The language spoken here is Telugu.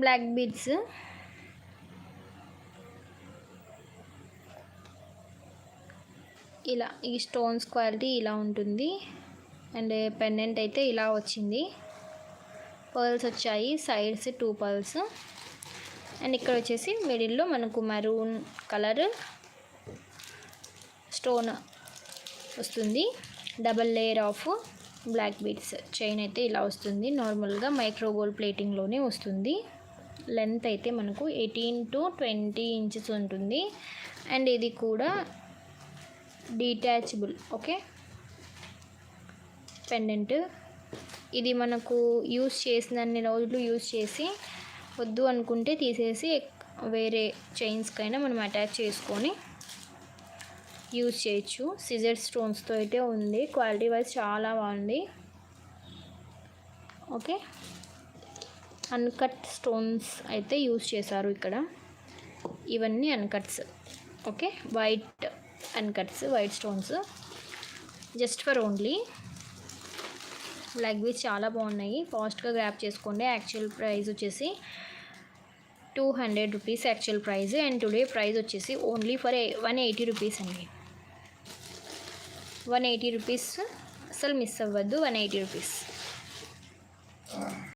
బ్లాక్ బీడ్స్, ఇలా ఈ స్టోన్స్ క్వాలిటీ ఇలా ఉంటుంది. అండ్ పెండెంట్ అయితే ఇలా వచ్చింది. పర్ల్స్ వచ్చాయి, సైడ్స్ 2 పర్ల్స్. అండ్ ఇక్కడ వచ్చేసి మిడిల్లో మనకు మెరూన్ కలర్ స్టోన్ వస్తుంది. Double layer of black beads chain అయితే ఇలా వస్తుంది. నార్మల్గా మైక్రో గోల్డ్ ప్లేటింగ్లోనే వస్తుంది. లెంత్ అయితే మనకు 18 to 20 ఇంచెస్ ఉంటుంది. అండ్ ఇది కూడా డీటాచబుల్. ఓకే, పెండెంట్ ఇది మనకు యూస్ చేసినన్ని రోజులు యూస్ చేసి వద్దు అనుకుంటే తీసేసి వేరే చైన్స్కైనా మనం అటాచ్ చేసుకొని యూజ్ చేయొచ్చు. సిజర్ స్టోన్స్తో అయితే ఉంది. క్వాలిటీ వైజ్ చాలా బాగుంది. ఓకే, అన్కట్ స్టోన్స్ అయితే యూజ్ చేశారు ఇక్కడ. ఇవన్నీ uncuts. Okay, white uncuts, white stones just for only. Black beads చాలా బాగున్నాయి. ఫాస్ట్గా గ్రాప్ చేసుకోండి. యాక్చువల్ ప్రైస్ వచ్చేసి 200 rupees actual price. And today price వచ్చేసి ఓన్లీ ఫర్ 180 రూపీస్ అండి. 180 రూపీస్, అసలు మిస్ అవ్వద్దు. 180 రూపీస్.